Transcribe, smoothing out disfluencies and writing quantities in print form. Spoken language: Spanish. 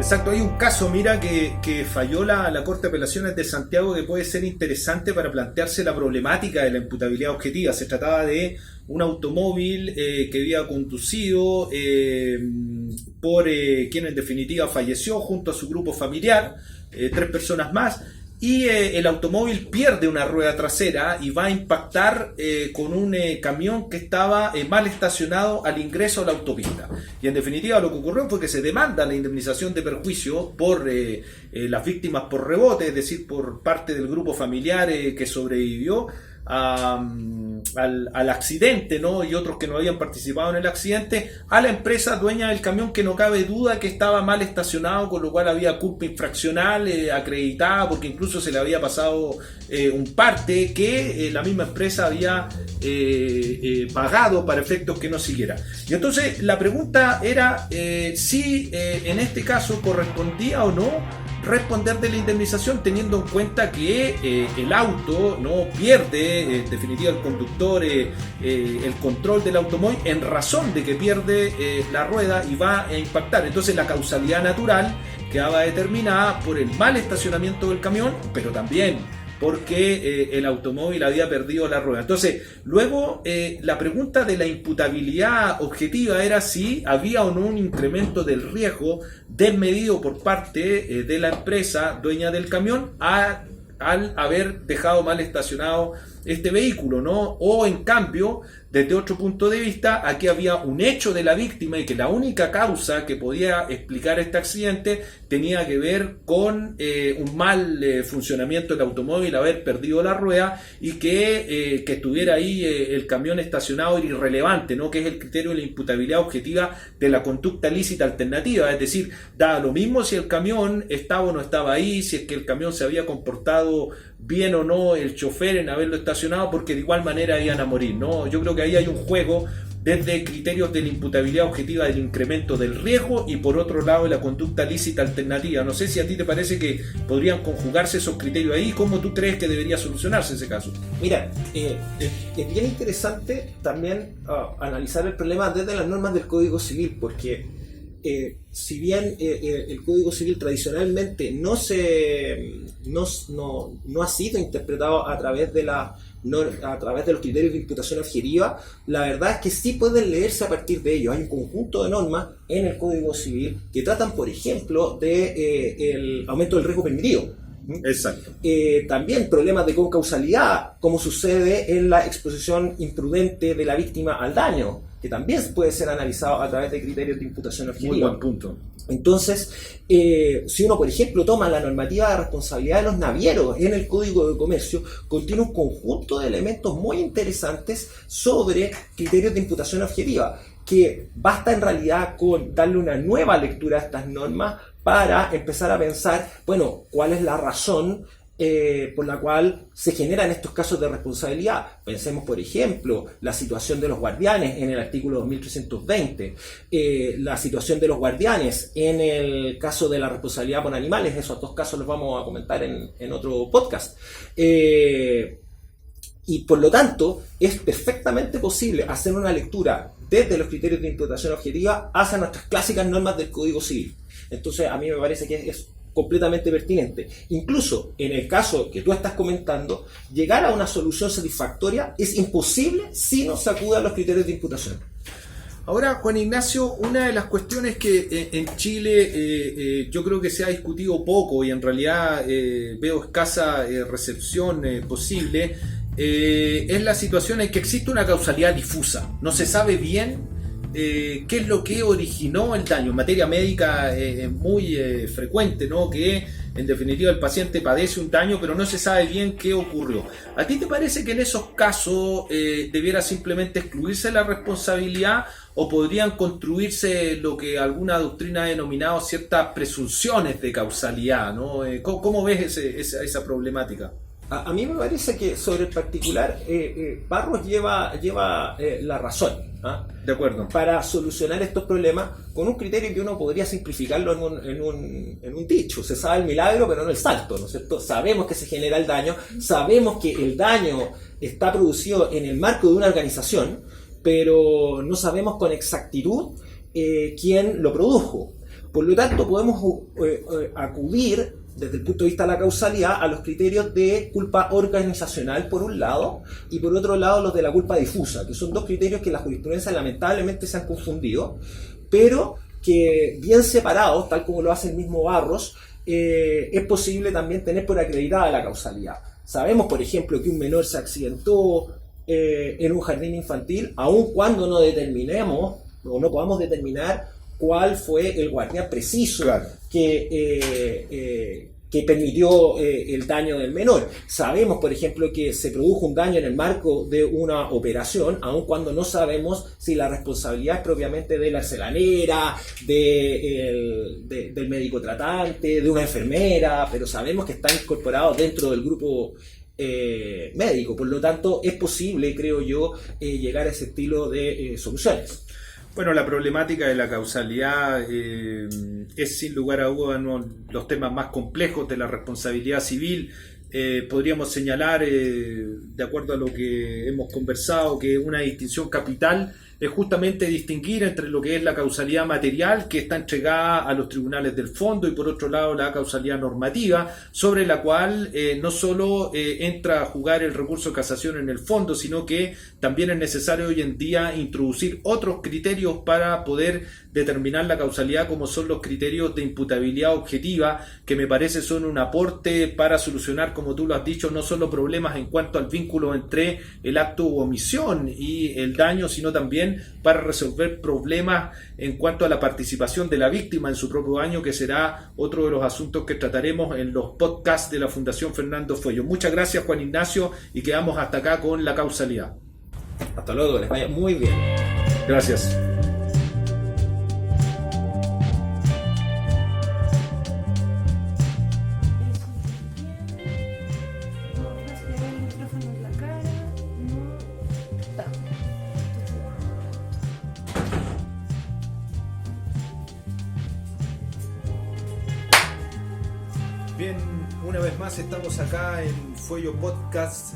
Exacto, hay un caso, mira, que falló la Corte de Apelaciones de Santiago, que puede ser interesante para plantearse la problemática de la imputabilidad objetiva. Se trataba de un automóvil que había conducido por quien en definitiva falleció junto a su grupo familiar, 3 personas más, y el automóvil pierde una rueda trasera y va a impactar con un camión que estaba mal estacionado al ingreso a la autopista. Y en definitiva lo que ocurrió fue que se demanda la indemnización de perjuicio por las víctimas por rebote, es decir, por parte del grupo familiar que sobrevivió al accidente, ¿no? Y otros que no habían participado en el accidente, a la empresa dueña del camión, que no cabe duda que estaba mal estacionado, con lo cual había culpa infraccional acreditada, porque incluso se le había pasado un parte que la misma empresa había pagado para efectos que no siguiera. Y entonces la pregunta era si en este caso correspondía o no responder de la indemnización, teniendo en cuenta que el auto no pierde, en definitiva el conductor, el control del automóvil en razón de que pierde la rueda y va a impactar. Entonces la causalidad natural quedaba determinada por el mal estacionamiento del camión, pero también porque el automóvil había perdido la rueda. Entonces, luego la pregunta de la imputabilidad objetiva era si había o no un incremento del riesgo desmedido por parte de la empresa dueña del camión al haber dejado mal estacionado este vehículo, ¿no? O en cambio, desde otro punto de vista, aquí había un hecho de la víctima y que la única causa que podía explicar este accidente tenía que ver con un mal funcionamiento del automóvil, haber perdido la rueda y que estuviera ahí el camión estacionado era irrelevante, ¿no? Que es el criterio de la imputabilidad objetiva de la conducta lícita alternativa, es decir, da lo mismo si el camión estaba o no estaba ahí, si es que el camión se había comportado bien o no el chofer en haberlo estacionado, porque de igual manera iban a morir, ¿no? Yo creo que ahí hay un juego desde criterios de la imputabilidad objetiva del incremento del riesgo y por otro lado de la conducta lícita alternativa. No sé si a ti te parece que podrían conjugarse esos criterios ahí. ¿Cómo tú crees que debería solucionarse ese caso? Mira, es bien interesante también analizar el problema desde las normas del Código Civil, porque si bien el Código Civil tradicionalmente no ha sido interpretado a través de los criterios de imputación objetiva, la verdad es que sí pueden leerse a partir de ellos. Hay un conjunto de normas en el Código Civil que tratan, por ejemplo, el aumento del riesgo permitido. Exacto. También problemas de concausalidad, como sucede en la exposición imprudente de la víctima al daño, que también puede ser analizado a través de criterios de imputación objetiva. Muy buen punto. Entonces, si uno, por ejemplo, toma la normativa de responsabilidad de los navieros en el Código de Comercio, contiene un conjunto de elementos muy interesantes sobre criterios de imputación objetiva, que basta en realidad con darle una nueva lectura a estas normas para empezar a pensar, bueno, cuál es la razón por la cual se generan estos casos de responsabilidad. Pensemos, por ejemplo, la situación de los guardianes en el artículo 2320, la situación de los guardianes en el caso de la responsabilidad por animales. Esos dos casos los vamos a comentar en otro podcast. Y por lo tanto, es perfectamente posible hacer una lectura desde los criterios de imputación objetiva hacia nuestras clásicas normas del Código Civil. Entonces, a mí me parece que es completamente pertinente. Incluso en el caso que tú estás comentando, llegar a una solución satisfactoria es imposible si no se acude a los criterios de imputación. Ahora, Juan Ignacio, una de las cuestiones que en Chile yo creo que se ha discutido poco y en realidad veo escasa recepción posible, es la situación en que existe una causalidad difusa. No se sabe bien qué es lo que originó el daño. En materia médica es muy frecuente, ¿no? Que en definitiva el paciente padece un daño, pero no se sabe bien qué ocurrió. ¿A ti te parece que en esos casos debiera simplemente excluirse la responsabilidad o podrían construirse lo que alguna doctrina ha denominado ciertas presunciones de causalidad, ¿no? ¿Cómo ves esa problemática? A mí me parece que sobre el particular Barros lleva la razón, ¿ah? De acuerdo. Para solucionar estos problemas con un criterio que uno podría simplificarlo en un dicho: se sabe el milagro pero no el salto, ¿no es cierto? Sabemos que se genera el daño, sabemos que el daño está producido en el marco de una organización, pero no sabemos con exactitud quién lo produjo. Por lo tanto, podemos acudir desde el punto de vista de la causalidad a los criterios de culpa organizacional por un lado y por otro lado los de la culpa difusa, que son dos criterios que en la jurisprudencia lamentablemente se han confundido, pero que bien separados, tal como lo hace el mismo Barros, es posible también tener por acreditada la causalidad. Sabemos, por ejemplo, que un menor se accidentó en un jardín infantil, aun cuando no determinemos o no podamos determinar cuál fue el guardián preciso, claro, que permitió el daño del menor. Sabemos, por ejemplo, que se produjo un daño en el marco de una operación, aun cuando no sabemos si la responsabilidad es propiamente de la celanera, del médico tratante, de una enfermera, pero sabemos que está incorporado dentro del grupo médico. Por lo tanto, es posible, creo yo, llegar a ese estilo de soluciones. Bueno, la problemática de la causalidad es sin lugar a dudas uno de los temas más complejos de la responsabilidad civil. Podríamos señalar, de acuerdo a lo que hemos conversado, que una distinción capital es justamente distinguir entre lo que es la causalidad material, que está entregada a los tribunales del fondo, y por otro lado la causalidad normativa, sobre la cual no solo entra a jugar el recurso de casación en el fondo, sino que también es necesario hoy en día introducir otros criterios para poder determinar la causalidad, como son los criterios de imputabilidad objetiva, que me parece son un aporte para solucionar, como tú lo has dicho, no solo problemas en cuanto al vínculo entre el acto u omisión y el daño, sino también para resolver problemas en cuanto a la participación de la víctima en su propio daño, que será otro de los asuntos que trataremos en los podcasts de la Fundación Fernando Fuello. Muchas gracias, Juan Ignacio, y quedamos hasta acá con la causalidad. Hasta luego, les vaya muy bien. Gracias. Bien, una vez más estamos acá en Fuello Podcast.